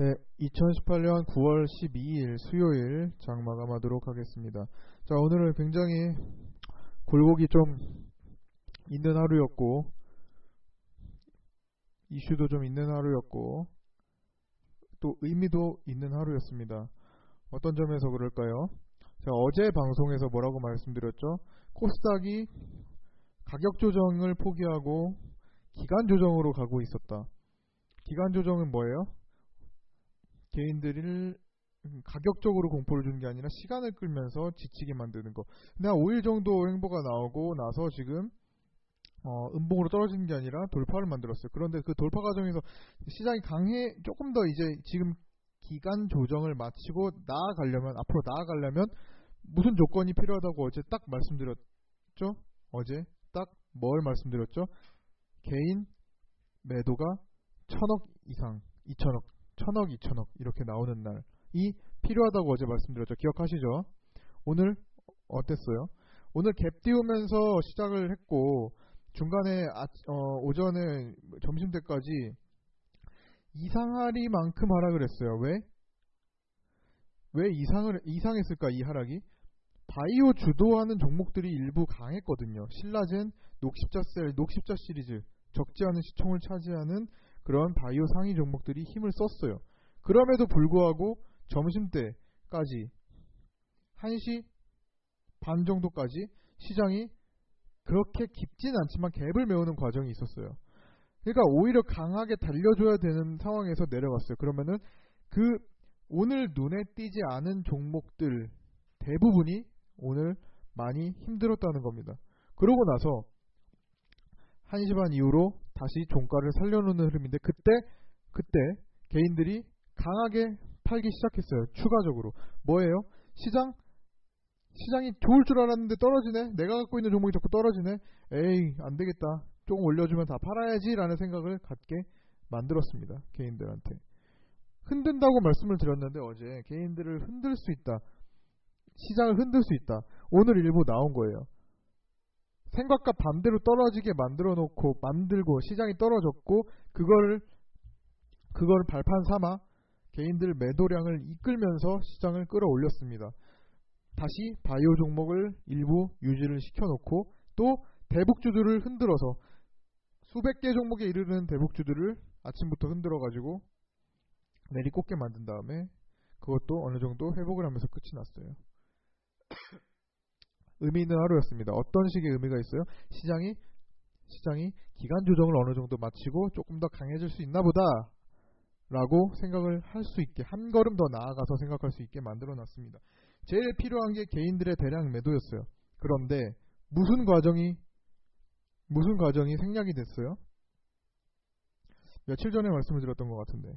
네, 2018년 9월 12일 수요일 장 마감하도록 하겠습니다. 자, 오늘은 굉장히 굴곡이 좀 있는 하루였고, 이슈도 좀 있는 하루였고, 또 의미도 있는 하루였습니다. 어떤 점에서 그럴까요? 자, 어제 방송에서 뭐라고 말씀드렸죠? 코스닥이 가격 조정을 포기하고 기간 조정으로 가고 있었다. 기간 조정은 뭐예요? 개인들을 가격적으로 공포를 주는 게 아니라 시간을 끌면서 지치게 만드는 거. 근데 한 5일 정도 행보가 나오고 나서 지금 음봉으로 떨어지는 게 아니라 돌파를 만들었어요. 그런데 그 돌파 과정에서 시장이 조금 더 이제 지금 기간 조정을 마치고 앞으로 나아가려면 무슨 조건이 필요하다고 어제 딱 말씀드렸죠? 어제 딱 뭘 말씀드렸죠? 개인 매도가 1000억 이상, 2000억, 1000억, 2000억 이렇게 나오는 날이 필요하다고 어제 말씀드렸죠. 기억하시죠? 오늘 어땠어요? 오늘 갭 띄우면서 시작을 했고 중간에 오전에 점심때까지 이상하리만큼 하락을 했어요. 왜 이상했을까 이 하락이? 바이오 주도하는 종목들이 일부 강했거든요. 신라젠, 녹십자 시리즈 적지 않은 시총을 차지하는 그런 바이오 상위 종목들이 힘을 썼어요. 그럼에도 불구하고 점심때까지 1시 반 정도까지 시장이 그렇게 깊진 않지만 갭을 메우는 과정이 있었어요. 그러니까 오히려 강하게 달려줘야 되는 상황에서 내려갔어요. 그러면은 그 오늘 눈에 띄지 않은 종목들 대부분이 오늘 많이 힘들었다는 겁니다. 그러고 나서 1시 반 이후로 다시 종가를 살려놓는 흐름인데 그때 개인들이 강하게 팔기 시작했어요. 추가적으로 뭐예요? 시장이 좋을 줄 알았는데 떨어지네. 내가 갖고 있는 종목이 자꾸 떨어지네. 에이 안되겠다. 조금 올려주면 다 팔아야지 라는 생각을 갖게 만들었습니다. 개인들한테. 흔든다고 말씀을 드렸는데 어제 개인들을 흔들 수 있다. 시장을 흔들 수 있다. 오늘 일부 나온 거예요. 생각과 반대로 떨어지게 만들고 시장이 떨어졌고 그거를 발판 삼아 개인들 매도량을 이끌면서 시장을 끌어올렸습니다. 다시 바이오 종목을 일부 유지를 시켜놓고 또 대북주들을 흔들어서 수백 개 종목에 이르는 대북주들을 아침부터 흔들어가지고 내리꽂게 만든 다음에 그것도 어느 정도 회복을 하면서 끝이 났어요. 의미 있는 하루였습니다. 어떤 식의 의미가 있어요? 시장이 기간 조정을 어느 정도 마치고 조금 더 강해질 수 있나 보다 라고 생각을 할 수 있게 한 걸음 더 나아가서 생각할 수 있게 만들어 놨습니다. 제일 필요한 게 개인들의 대량 매도였어요. 그런데 무슨 과정이 생략이 됐어요? 며칠 전에 말씀을 드렸던 것 같은데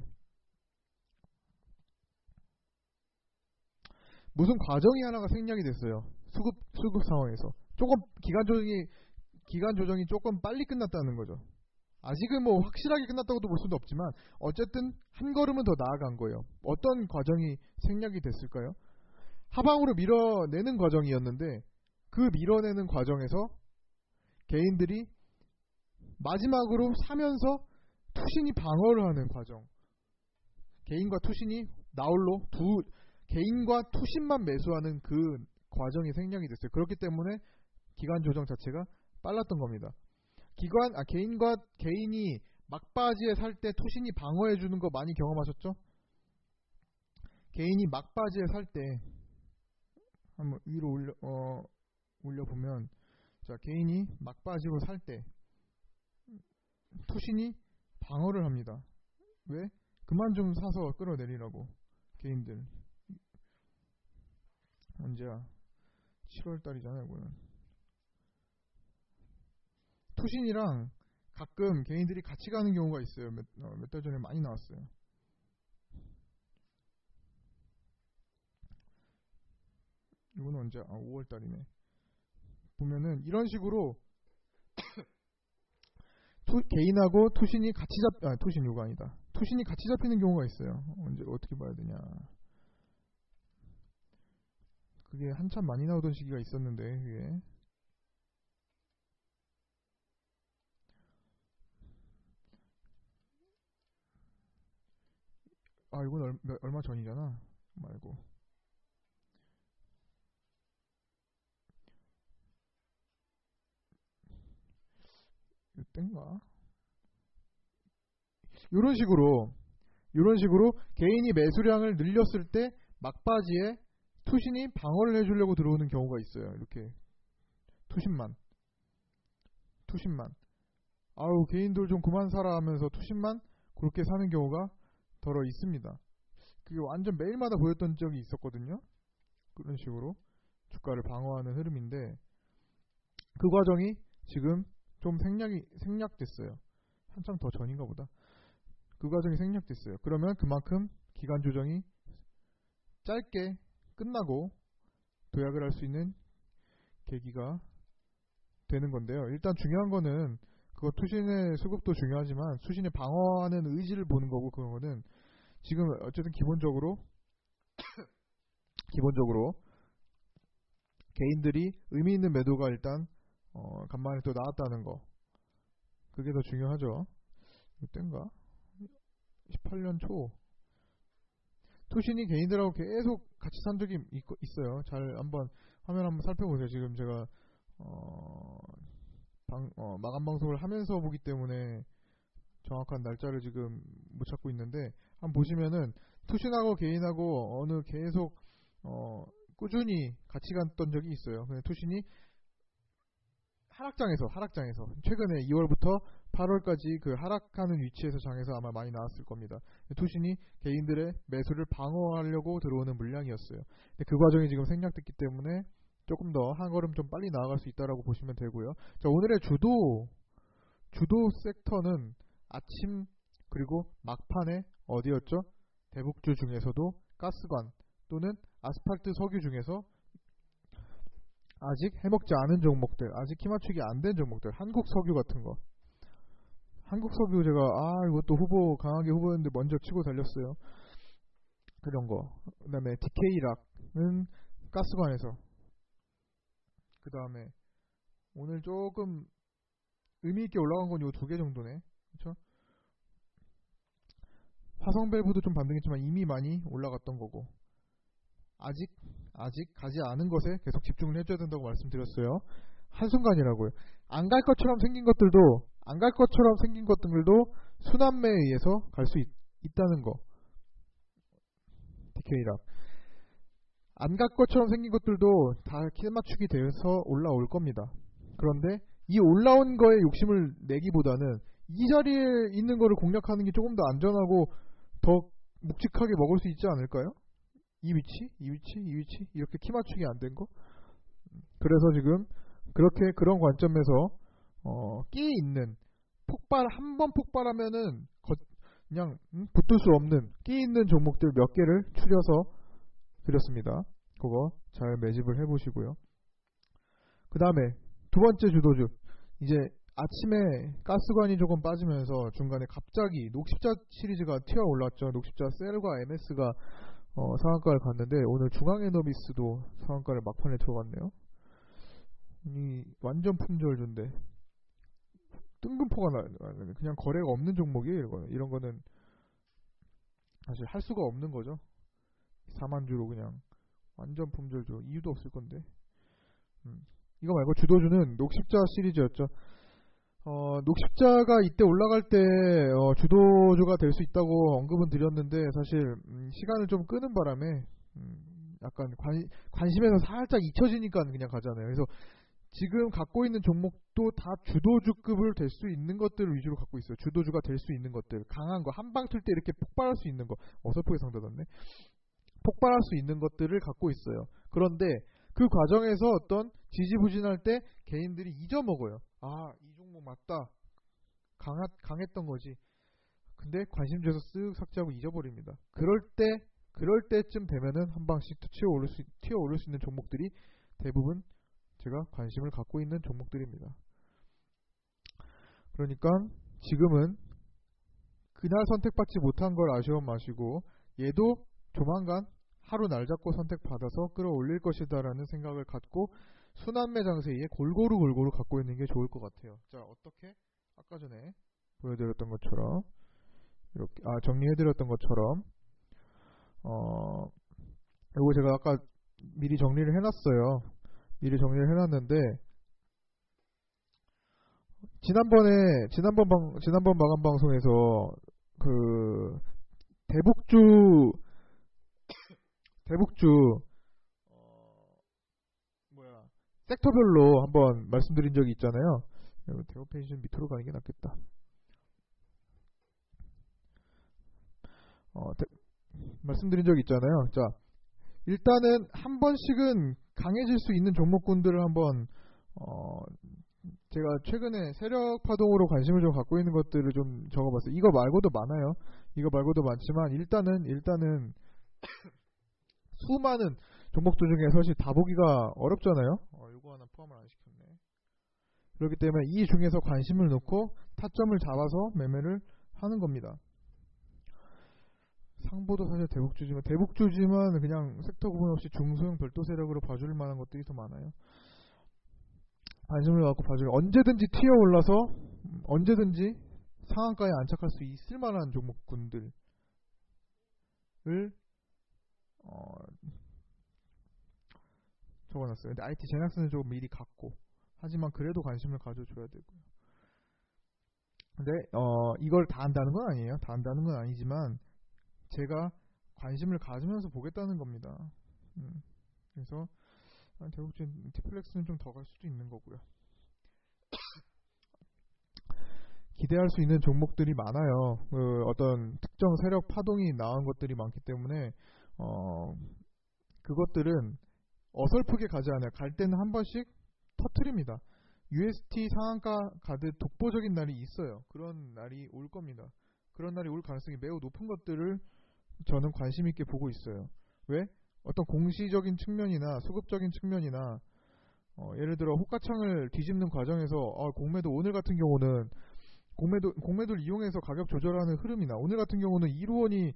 무슨 과정이 하나가 생략이 됐어요. 수급 상황에서 조금 기간 조정이 조금 빨리 끝났다는 거죠. 아직은 뭐 확실하게 끝났다고도 볼 수도 없지만 어쨌든 한 걸음은 더 나아간 거예요. 어떤 과정이 생략이 됐을까요? 하방으로 밀어내는 과정이었는데 그 밀어내는 과정에서 개인들이 마지막으로 사면서 투신이 방어를 하는 과정. 개인과 투신이 나홀로 개인과 투신만 매수하는 그 과정이 생략이 됐어요. 그렇기 때문에 기간 조정 자체가 빨랐던 겁니다. 개인이 막바지에 살 때 투신이 방어해주는 거 많이 경험하셨죠? 개인이 막바지에 살 때 한번 위로 올려보면 자, 개인이 막바지로 살 때 투신이 방어를 합니다. 왜? 그만 좀 사서 끌어내리라고. 개인들 언제야? 7월달이잖아요. 이거는 투신이랑 가끔 개인들이 같이 가는 경우가 있어요. 몇 달 전에 많이 나왔어요. 이거는 언제야? 5월달이네. 보면은 이런 식으로 개인하고 투신이 같이 투신 요가 아니다. 투신이 같이 잡히는 경우가 있어요. 언제 어떻게 봐야 되냐? 그게 한참 많이 나오던 시기가 있었는데 그게 아 이건 얼마 전이잖아. 말고 이때인가? 이런 식으로 개인이 매수량을 늘렸을 때 막바지에 투신이 방어를 해주려고 들어오는 경우가 있어요. 이렇게 투신만 아우 개인들 좀 그만 사라 하면서 투신만 그렇게 사는 경우가 더러 있습니다. 그게 완전 매일마다 보였던 적이 있었거든요. 그런 식으로 주가를 방어하는 흐름인데 그 과정이 지금 좀 생략됐어요. 한참 더 전인가 보다. 그 과정이 생략됐어요. 그러면 그만큼 기간 조정이 짧게 끝나고 도약을 할 수 있는 계기가 되는 건데요. 일단 중요한 거는 그거 투신의 수급도 중요하지만 수신의 방어하는 의지를 보는 거고 그거는 지금 어쨌든 기본적으로 개인들이 의미 있는 매도가 일단 간만에 또 나왔다는 거 그게 더 중요하죠. 이때인가? 18년 초 투신이 개인들하고 계속 같이 산 적이 있어요. 잘 한번 화면 한번 살펴보세요. 지금 제가 마감 방송을 하면서 보기 때문에 정확한 날짜를 지금 못 찾고 있는데 한번 보시면은 투신하고 개인하고 어느 계속 꾸준히 같이 갔던 적이 있어요. 근데 투신이 하락장에서 최근에 2월부터 8월까지 그 하락하는 위치에서 장에서 아마 많이 나왔을 겁니다. 투신이 개인들의 매수를 방어하려고 들어오는 물량이었어요. 근데 그 과정이 지금 생략됐기 때문에 조금 더 한 걸음 좀 빨리 나아갈 수 있다라고 보시면 되고요. 자, 오늘의 주도 섹터는 아침 그리고 막판에 어디였죠? 대북주 중에서도 가스관 또는 아스팔트 석유 중에서 아직 해먹지 않은 종목들, 아직 키맞추기 안 된 종목들, 한국 석유 같은 거. 한국 석유 제가 이것도 강하게 후보였는데 먼저 치고 달렸어요. 그런 거. 그다음에 DK락은 가스관에서. 그다음에 오늘 조금 의미 있게 올라간 건 요 두 개 정도네. 그렇죠? 화성밸브도 좀 반등했지만 이미 많이 올라갔던 거고. 아직 가지 않은 것에 계속 집중을 해줘야 된다고 말씀드렸어요. 한순간이라고요. 안 갈 것처럼 생긴 것들도 순환매에 의해서 갈 수 있다는 거. DK락. 안 갈 것처럼 생긴 것들도 다 키맞추기 되어서 올라올 겁니다. 그런데 이 올라온 거에 욕심을 내기보다는 이 자리에 있는 거를 공략하는 게 조금 더 안전하고 더 묵직하게 먹을 수 있지 않을까요? 이 위치 이렇게 키 맞추기 안 된 거. 그래서 지금 그런 관점에서 끼 있는 한 번 폭발하면은 그냥 붙을 수 없는 끼 있는 종목들 몇 개를 추려서 드렸습니다. 그거 잘 매집을 해보시고요. 그 다음에 두 번째 주도주 이제 아침에 가스관이 조금 빠지면서 중간에 갑자기 녹십자 시리즈가 튀어 올랐죠. 녹십자 셀과 MS가 상한가를 갔는데 오늘 중앙에너비스도 상한가를 막판에 들어갔네요. 이 완전 품절주인데 뜬금포가 나는 그냥 거래가 없는 종목이에요. 이런 거는 사실 할 수가 없는 거죠. 4만주로 그냥 완전 품절주 이유도 없을 건데. 이거 말고 주도주는 녹십자 시리즈였죠. 녹십자가 이때 올라갈 때 주도주가 될 수 있다고 언급은 드렸는데 사실 시간을 좀 끄는 바람에 약간 관심에서 살짝 잊혀지니까 그냥 가잖아요. 그래서 지금 갖고 있는 종목도 다 주도주급을 될 수 있는 것들을 위주로 갖고 있어요. 주도주가 될 수 있는 것들, 강한 거, 한방 틀 때 이렇게 폭발할 수 있는 거, 어설프게 상대받네. 폭발할 수 있는 것들을 갖고 있어요. 그런데 그 과정에서 어떤 지지부진할 때 개인들이 잊어먹어요. 이 종목 맞다. 강했던 거지. 근데 관심 줘서 쓱 삭제하고 잊어버립니다. 그럴 때쯤 되면은 한 방씩 튀어 오를 수 있는 종목들이 대부분 제가 관심을 갖고 있는 종목들입니다. 그러니까 지금은 그날 선택받지 못한 걸 아쉬워 마시고 얘도 조만간 하루 날 잡고 선택받아서 끌어올릴 것이다라는 생각을 갖고 순환매 장세에 골고루 갖고 있는 게 좋을 것 같아요. 자, 어떻게 아까 전에 보여드렸던 것처럼 이렇게 정리해드렸던 것처럼 이거 제가 아까 미리 정리를 해놨어요. 미리 정리를 해놨는데, 지난번 마감 방송에서 그 대북주 섹터별로 한번 말씀드린 적이 있잖아요. 대우 페이지 좀 밑으로 가는 게 낫겠다. 말씀드린 적이 있잖아요. 자, 일단은 한 번씩은 강해질 수 있는 종목군들을 한번 제가 최근에 세력 파동으로 관심을 좀 갖고 있는 것들을 좀 적어봤어요. 이거 말고도 많아요. 이거 말고도 많지만 일단은 수많은 종목들 중에 사실 다 보기가 어렵잖아요. 이거 하나 포함을 안 시켰네. 그렇기 때문에 이 중에서 관심을 놓고 타점을 잡아서 매매를 하는 겁니다. 상보도 사실 대북주지만 그냥 섹터 구분 없이 중소형 별도 세력으로 봐줄 만한 것들이 더 많아요. 관심을 갖고 봐줄, 언제든지 튀어 올라서 언제든지 상한가에 안착할 수 있을 만한 종목군들을 적어놨어요. 근데 IT 제낙스는 좀 미리 갖고, 하지만 그래도 관심을 가져줘야 되고요. 근데 이걸 다 안다는 건 아니에요. 다 안다는 건 아니지만 제가 관심을 가지면서 보겠다는 겁니다. 그래서 대북주 티플렉스는 좀 더 갈 수도 있는 거고요. 기대할 수 있는 종목들이 많아요. 어떤 특정 세력 파동이 나온 것들이 많기 때문에 그것들은 어설프게 가지 않아요. 갈 때는 한 번씩 터트립니다. UST 상한가 가듯 독보적인 날이 있어요. 그런 날이 올 겁니다. 그런 날이 올 가능성이 매우 높은 것들을 저는 관심 있게 보고 있어요. 왜? 어떤 공시적인 측면이나 수급적인 측면이나 예를 들어 호가창을 뒤집는 과정에서 공매도, 오늘 같은 경우는 공매도를 이용해서 가격 조절하는 흐름이나, 오늘 같은 경우는 이루원이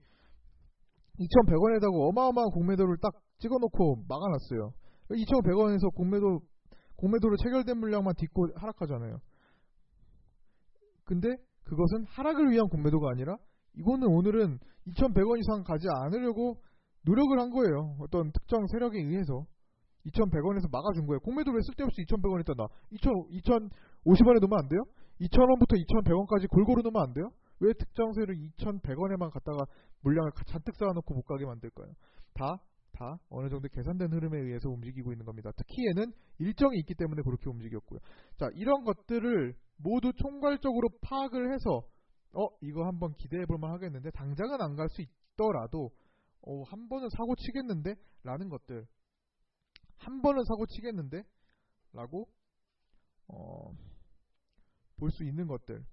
2,100원에다가 어마어마한 공매도를 딱 찍어놓고 막아놨어요. 2,100원에서 공매도로 체결된 물량만 딛고 하락하잖아요. 근데 그것은 하락을 위한 공매도가 아니라, 이거는 오늘은 2,100원 이상 가지 않으려고 노력을 한 거예요. 어떤 특정 세력에 의해서 2,100원에서 막아준 거예요. 공매도를 쓸데없이 2,100원에다 놔. 2,050원에 놓으면 안 돼요? 2,000원부터 2,100원까지 골고루 놓으면 안 돼요? 왜 특정 세력 2,100원에만 갖다가 물량을 잔뜩 쌓아놓고 못 가게 만들까요? 다 어느 정도 계산된 흐름에 의해서 움직이고 있는 겁니다. 특히 얘는 일정이 있기 때문에 그렇게 움직였고요. 자, 이런 것들을 모두 총괄적으로 파악을 해서 이거 한번 기대해볼만 하겠는데, 당장은 안 갈 수 있더라도 한 번은 사고 치겠는데 라는 것들, 한 번은 사고 치겠는데 라고 볼 수 있는 것들,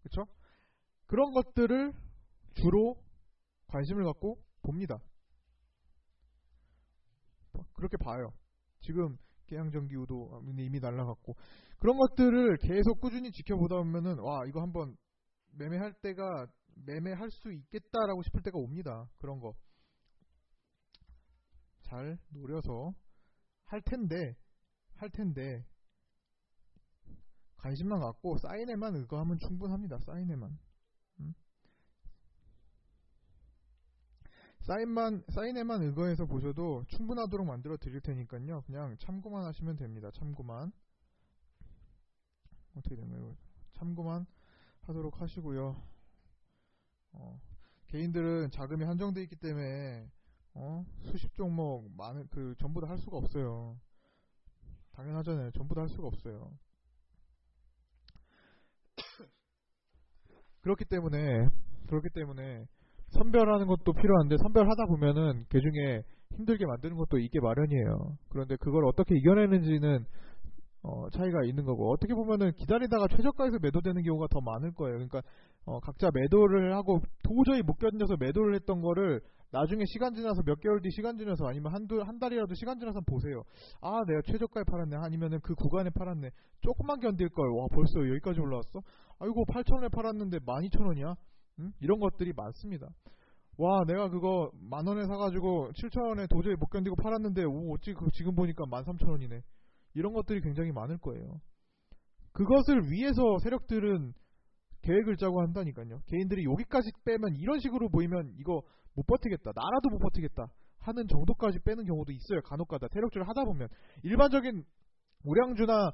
그쵸? 그런 것들을 주로 관심을 갖고 봅니다. 그렇게 봐요. 지금 계양전기우도 이미 날라갔고, 그런 것들을 계속 꾸준히 지켜보다 보면은 이거 한번 매매할 수 있겠다라고 싶을 때가 옵니다. 그런 거 잘 노려서 할 텐데 관심만 갖고 사인에만 의거하면 충분합니다. 사인에만. 사인에만 의거해서 보셔도 충분하도록 만들어 드릴 테니까요. 그냥 참고만 하시면 됩니다. 참고만. 어떻게 되나요? 참고만 하도록 하시고요. 개인들은 자금이 한정되어 있기 때문에 수십 종목 전부 다 할 수가 없어요. 당연하잖아요. 전부 다 할 수가 없어요. 그렇기 때문에 선별하는 것도 필요한데, 선별하다 보면은 그 중에 힘들게 만드는 것도 있게 마련이에요. 그런데 그걸 어떻게 이겨내는지는 차이가 있는 거고, 어떻게 보면은 기다리다가 최저가에서 매도되는 경우가 더 많을 거예요. 그러니까 각자 매도를 하고 도저히 못 견뎌서 매도를 했던 거를 나중에 시간 지나서, 몇 개월 뒤 시간 지나서, 아니면 한 달이라도 시간 지나서 보세요. 내가 최저가에 팔았네, 아니면은 그 구간에 팔았네, 조금만 견딜걸, 벌써 여기까지 올라왔어? 아이고 8,000원에 팔았는데 12,000원이야? 이런 것들이 많습니다. 내가 그거 10,000원에 사가지고 7,000원에 도저히 못 견디고 팔았는데 어찌 지금 보니까 13,000원이네. 이런 것들이 굉장히 많을 거예요. 그것을 위해서 세력들은 계획을 짜고 한다니까요. 개인들이 여기까지 빼면 이런 식으로 보이면 이거 못 버티겠다. 나라도 못 버티겠다. 하는 정도까지 빼는 경우도 있어요. 간혹가다 세력주를 하다 보면 일반적인 우량주나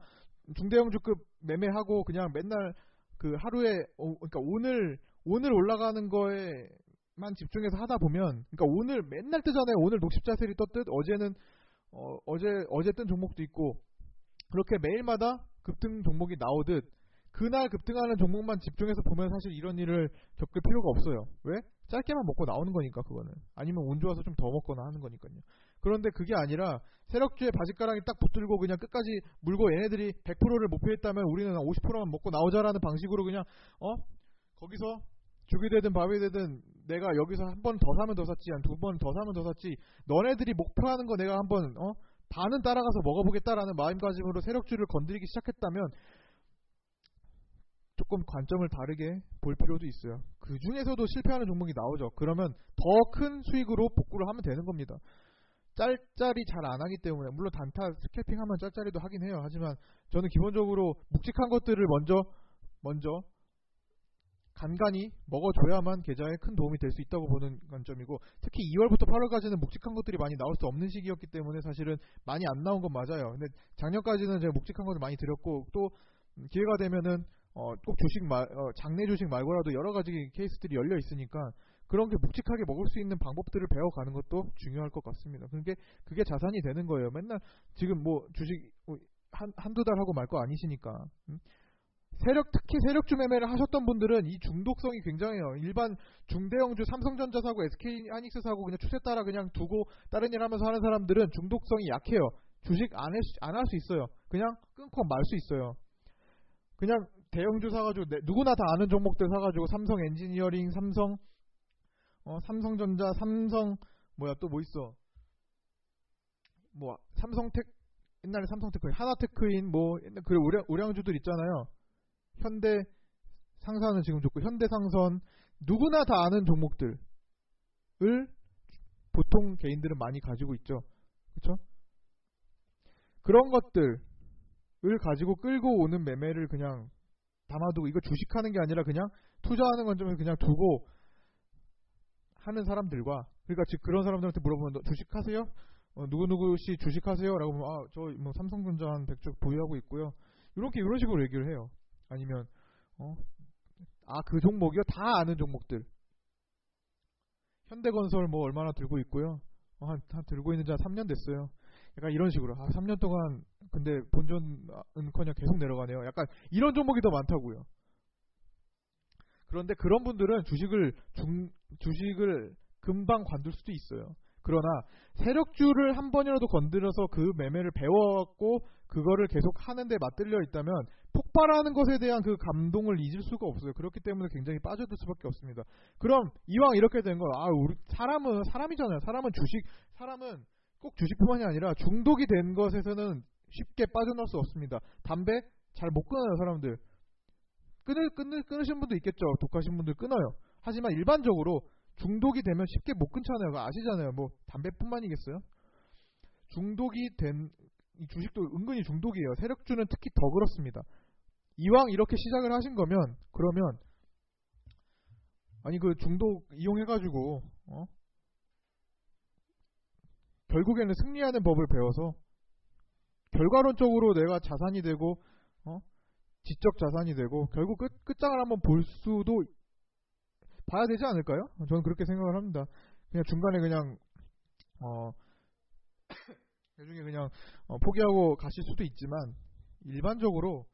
중대형주급 매매하고 그냥 맨날 그 하루에 그러니까 오늘 올라가는 거에만 집중해서 하다 보면 그러니까 오늘 맨날 뜨잖아요. 오늘 녹십자셀이 떴듯 어제는 어제 뜬 종목도 있고 그렇게 매일마다 급등 종목이 나오듯 그날 급등하는 종목만 집중해서 보면 사실 이런 일을 겪을 필요가 없어요. 왜? 짧게만 먹고 나오는 거니까 그거는. 아니면 운 좋아서 좀 더 먹거나 하는 거니까요. 그런데 그게 아니라 세력주의 바짓가랑이 딱 붙들고 그냥 끝까지 물고 얘네들이 100%를 목표했다면 우리는 50%만 먹고 나오자라는 방식으로 그냥 거기서 죽이 되든 밥이 되든 내가 여기서 한 번 더 사면 더 샀지 한 두 번 더 사면 더 샀지 너네들이 목표하는 거 내가 한번 반은 따라가서 먹어보겠다라는 마음가짐으로 세력주를 건드리기 시작했다면 조금 관점을 다르게 볼 필요도 있어요. 그 중에서도 실패하는 종목이 나오죠. 그러면 더 큰 수익으로 복구를 하면 되는 겁니다. 짤짤이 잘 안 하기 때문에 물론 단타 스캘핑 하면 짤짤이도 하긴 해요. 하지만 저는 기본적으로 묵직한 것들을 먼저 간간히 먹어줘야만 계좌에 큰 도움이 될 수 있다고 보는 관점이고 특히 2월부터 8월까지는 묵직한 것들이 많이 나올 수 없는 시기였기 때문에 사실은 많이 안 나온 건 맞아요. 근데 작년까지는 제가 묵직한 것들 많이 드렸고 또 기회가 되면은 꼭 장내 주식 말고라도 여러 가지 케이스들이 열려 있으니까 그런 게 묵직하게 먹을 수 있는 방법들을 배워가는 것도 중요할 것 같습니다. 그게 자산이 되는 거예요. 맨날 지금 뭐 주식 한두 달 하고 말 거 아니시니까. 특히 세력주 매매를 하셨던 분들은 이 중독성이 굉장해요. 일반 중대형주 삼성전자 사고 SK하이닉스 사고 그냥 추세 따라 그냥 두고 다른 일 하면서 하는 사람들은 중독성이 약해요. 주식 안 할 수 있어요. 그냥 끊고 말 수 있어요. 그냥 대형주 사가지고 누구나 다 아는 종목들 사가지고 삼성 엔지니어링, 삼성전자, 또 뭐 있어? 뭐 삼성텍 옛날에 삼성테크인, 하나테크인 그 우량주들 있잖아요. 현대 상선은 지금 좋고 현대상선 누구나 다 아는 종목들을 보통 개인들은 많이 가지고 있죠. 그렇죠? 그런 것들을 가지고 끌고 오는 매매를 그냥 담아두고 이거 주식하는 게 아니라 그냥 투자하는 건 좀 그냥 두고 하는 사람들과 그러니까 즉 그런 사람들한테 물어보면 너 주식하세요? 누구누구씨 주식하세요? 라고 하면 저 뭐 삼성전자 한 100주 보유하고 있고요. 이런 식으로 얘기를 해요. 아니면 그 종목이요? 다 아는 종목들. 현대건설 뭐 얼마나 들고 있고요. 한 들고 있는 지 한 3년 됐어요. 약간 이런 식으로 3년 동안 근데 본전은커녕 계속 내려가네요. 약간 이런 종목이 더 많다고요. 그런데 그런 분들은 주식을 금방 관둘 수도 있어요. 그러나 세력주를 한 번이라도 건드려서 그 매매를 배워갖고 그거를 계속 하는데 맞들려 있다면 폭발하는 것에 대한 그 감동을 잊을 수가 없어요. 그렇기 때문에 굉장히 빠져들 수밖에 없습니다. 그럼 이왕 이렇게 된 거, 우리 사람은 사람이잖아요. 사람은 꼭 주식뿐만이 아니라 중독이 된 것에서는 쉽게 빠져나올 수 없습니다. 담배 잘 못 끊어요, 사람들. 끊으신 분도 있겠죠. 독하신 분들 끊어요. 하지만 일반적으로 중독이 되면 쉽게 못 끊잖아요. 그거 아시잖아요. 뭐 담배뿐만이겠어요? 중독이 된 이 주식도 은근히 중독이에요. 세력주는 특히 더 그렇습니다. 이왕 이렇게 시작을 하신 거면 그러면 그 중독 이용해가지고 결국에는 승리하는 법을 배워서 결과론적으로 내가 자산이 되고 지적 자산이 되고 결국 끝장을 한번 볼 수도 봐야 되지 않을까요? 저는 그렇게 생각을 합니다. 그냥 중간에 그냥 나중에 그냥 포기하고 가실 수도 있지만 일반적으로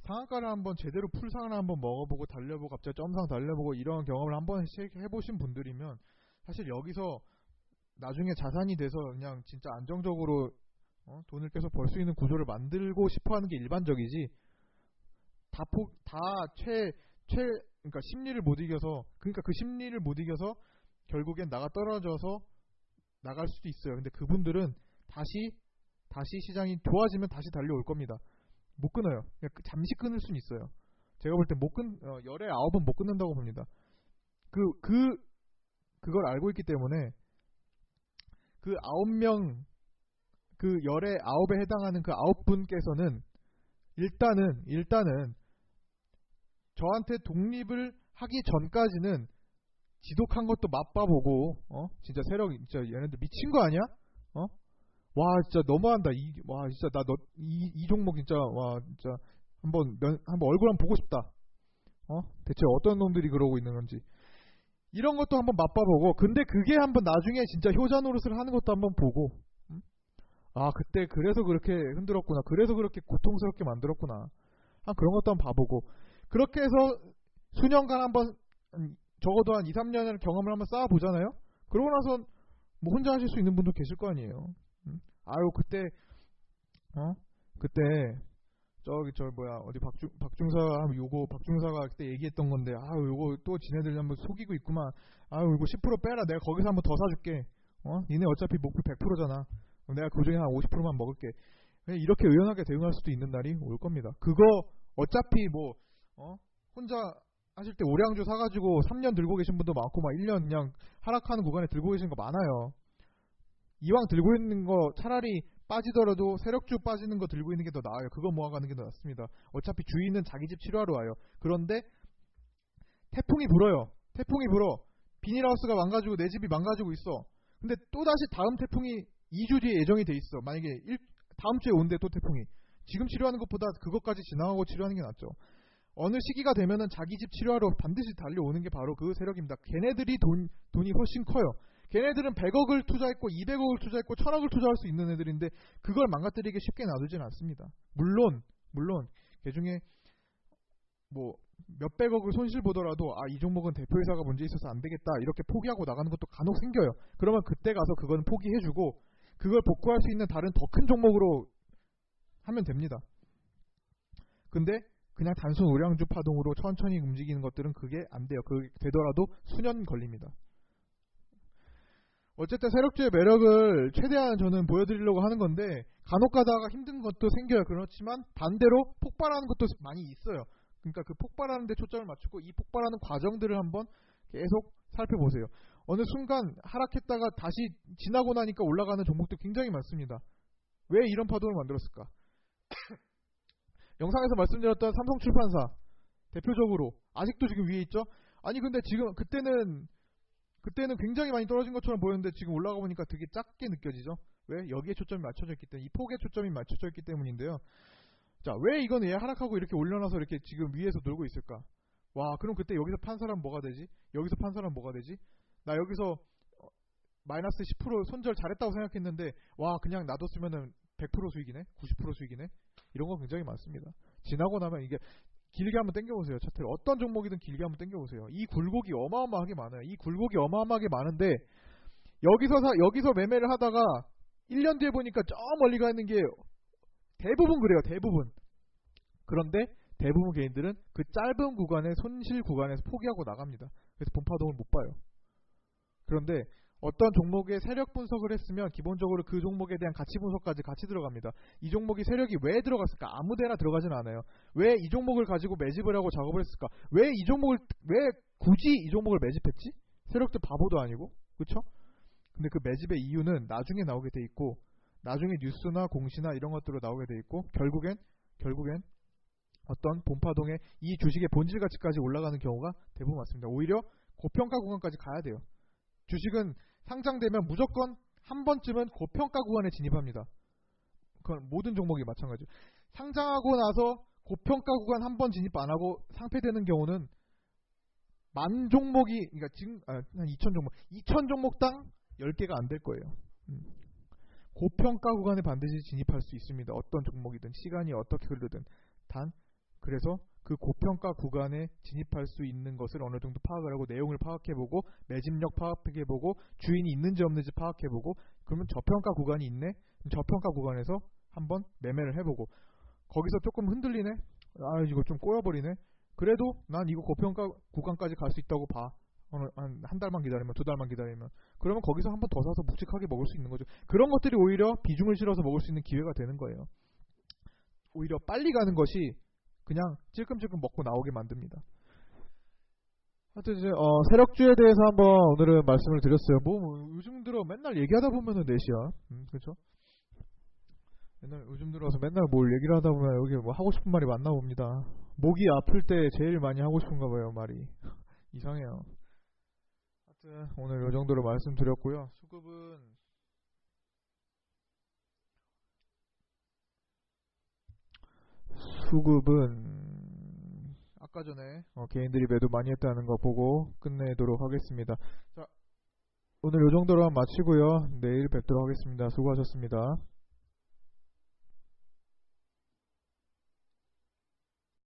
상한가를 한번 제대로 풀상을 한번 먹어보고 달려보고 갑자기 점상 달려보고 이런 경험을 한번 해보신 분들이면 사실 여기서 나중에 자산이 돼서 그냥 진짜 안정적으로 돈을 계속 벌 수 있는 구조를 만들고 싶어하는 게 일반적이지 그러니까 심리를 못 이겨서 그 심리를 못 이겨서 결국엔 나가 떨어져서 나갈 수도 있어요. 근데 그분들은 다시 시장이 좋아지면 다시 달려올 겁니다. 못 끊어요. 그냥 잠시 끊을 수는 있어요. 제가 볼 때 열에 9은 못 끊는다고 봅니다. 그걸 알고 있기 때문에 그 9명 그 열의 9에 해당하는 그 9분께서는 일단은 저한테 독립을 하기 전까지는 지독한 것도 맛봐보고, 진짜 세력, 진짜 얘네들 미친 거 아니야? 와, 진짜 너무한다. 와, 진짜 이 종목 진짜, 와, 진짜 한번 얼굴 한번 보고 싶다. 대체 어떤 놈들이 그러고 있는 건지. 이런 것도 한번 맛봐보고, 근데 그게 한번 나중에 진짜 효자 노릇을 하는 것도 한번 보고, 아, 그때 그래서 그렇게 흔들었구나. 그래서 그렇게 고통스럽게 만들었구나. 그런 것도 한번 봐보고. 그렇게 해서 수년간 한번, 적어도 한 2, 3년을 경험을 한번 쌓아보잖아요? 그러고 나서 뭐 혼자 하실 수 있는 분도 계실 거 아니에요. 아유, 그때 어디 박중사가 그때 얘기했던 건데, 아유, 요거 또 지네들 한번 속이고 있구만. 아유, 이거 10% 빼라. 내가 거기서 한번 더 사줄게. 니네 어차피 목표 100%잖아. 내가 그 중에 한 50%만 먹을게. 이렇게 의연하게 대응할 수도 있는 날이 올 겁니다. 그거 어차피 뭐 혼자 하실 때 오량주 사가지고 3년 들고 계신 분도 많고, 막 1년 그냥 하락하는 구간에 들고 계신 거 많아요. 이왕 들고 있는 거 차라리 빠지더라도 세력주 빠지는 거 들고 있는 게 더 나아요. 그거 모아가는 게 더 낫습니다. 어차피 주인은 자기 집 치료하러 와요. 그런데 태풍이 불어요. 태풍이 불어. 비닐하우스가 망가지고 내 집이 망가지고 있어. 근데 또다시 다음 태풍이 2주 뒤에 예정이 돼 있어. 만약에 다음 주에 온대 또 태풍이. 지금 치료하는 것보다 그것까지 지나가고 치료하는 게 낫죠. 어느 시기가 되면은 자기 집 치료하러 반드시 달려오는 게 바로 그 세력입니다. 걔네들이 돈이 훨씬 커요. 걔네들은 100억을 투자했고 200억을 투자했고 1000억을 투자할 수 있는 애들인데 그걸 망가뜨리기 쉽게 놔두지는 않습니다. 물론 그중에 뭐 몇백억을 손실 보더라도 이 종목은 대표이사가 문제 있어서 안 되겠다 이렇게 포기하고 나가는 것도 간혹 생겨요. 그러면 그때 가서 그건 포기해주고 그걸 복구할 수 있는 다른 더 큰 종목으로 하면 됩니다. 근데 그냥 단순 오량주 파동으로 천천히 움직이는 것들은 그게 안 돼요. 그게 되더라도 수년 걸립니다. 어쨌든 세력주의 매력을 최대한 저는 보여드리려고 하는 건데 간혹 가다가 힘든 것도 생겨요. 그렇지만 반대로 폭발하는 것도 많이 있어요. 그러니까 그 폭발하는 데 초점을 맞추고 이 폭발하는 과정들을 한번 계속 살펴보세요. 어느 순간 하락했다가 다시 지나고 나니까 올라가는 종목도 굉장히 많습니다. 왜 이런 파동을 만들었을까? 영상에서 말씀드렸던 삼성출판사 대표적으로 아직도 지금 위에 있죠? 아니 근데 지금 그때는 굉장히 많이 떨어진 것처럼 보였는데 지금 올라가 보니까 되게 작게 느껴지죠? 왜? 여기에 초점이 맞춰져 있기 때문에, 이 폭에 초점이 맞춰져 있기 때문인데요. 자, 왜 이건 얘 하락하고 이렇게 올려놔서 이렇게 지금 위에서 놀고 있을까? 와, 그럼 그때 여기서 판 사람 뭐가 되지? 여기서 판 사람 뭐가 되지? 나 여기서 마이너스 10% 손절 잘했다고 생각했는데 와, 그냥 놔뒀으면은 100% 수익이네? 90% 수익이네? 이런 거 굉장히 많습니다. 지나고 나면 이게 길게 한번 당겨보세요. 차트를 어떤 종목이든 길게 한번 당겨보세요. 이 굴곡이 어마어마하게 많아요. 이 굴곡이 어마어마하게 많은데 여기서 매매를 하다가 1년 뒤에 보니까 저 멀리 가 있는 게 대부분 그래요. 대부분. 그런데 대부분 개인들은 그 짧은 구간에 손실 구간에서 포기하고 나갑니다. 그래서 본파동을 못 봐요. 그런데 어떤 종목의 세력 분석을 했으면 기본적으로 그 종목에 대한 가치 분석까지 같이 들어갑니다. 이 종목이 세력이 왜 들어갔을까? 아무데나 들어가진 않아요. 왜 이 종목을 가지고 매집을 하고 작업을 했을까? 왜 굳이 이 종목을 매집했지? 세력도 바보도 아니고, 그렇죠? 근데 그 매집의 이유는 나중에 나오게 돼 있고, 나중에 뉴스나 공시나 이런 것들로 나오게 돼 있고, 결국엔 어떤 본파동의 이 주식의 본질 가치까지 올라가는 경우가 대부분 많습니다. 오히려 고평가 구간까지 가야 돼요. 주식은 상장되면 무조건 한 번쯤은 고평가 구간에 진입합니다. 그건 모든 종목이 마찬가지죠. 상장하고 나서 고평가 구간 한 번 진입 안 하고 상폐되는 경우는 만 종목이, 그러니까 지금 한 2,000 종목당 10개가 안 될 거예요. 고평가 구간에 반드시 진입할 수 있습니다. 어떤 종목이든 시간이 어떻게 흐르든. 그래서 그 고평가 구간에 진입할 수 있는 것을 어느 정도 파악을 하고 내용을 파악해보고 매집력 파악해보고 주인이 있는지 없는지 파악해보고, 그러면 저평가 구간이 있네? 저평가 구간에서 한번 매매를 해보고, 거기서 조금 흔들리네? 이거 좀 꼬여버리네? 그래도 난 이거 고평가 구간까지 갈 수 있다고 봐. 한 달만 기다리면, 2달만 기다리면. 그러면 거기서 한번 더 사서 묵직하게 먹을 수 있는 거죠. 그런 것들이 오히려 비중을 실어서 먹을 수 있는 기회가 되는 거예요. 오히려 빨리 가는 것이 그냥 찔끔찔끔 먹고 나오게 만듭니다. 하여튼 이제 세력주에 대해서 한번 오늘은 말씀을 드렸어요. 뭐 요즘 들어 맨날 얘기하다 보면은 4시야. 그렇죠? 요즘 들어서 맨날 뭘 얘기를 하다 보면 여기 뭐 하고 싶은 말이 많나 봅니다. 목이 아플 때 제일 많이 하고 싶은가 봐요, 말이. 이상해요. 하여튼 오늘 요 정도로 말씀드렸고요. 수급은 아까 전에 개인들이 매도 많이 했다는 거 보고 끝내도록 하겠습니다. 자, 오늘 요 정도로 마치고요. 내일 뵙도록 하겠습니다. 수고하셨습니다.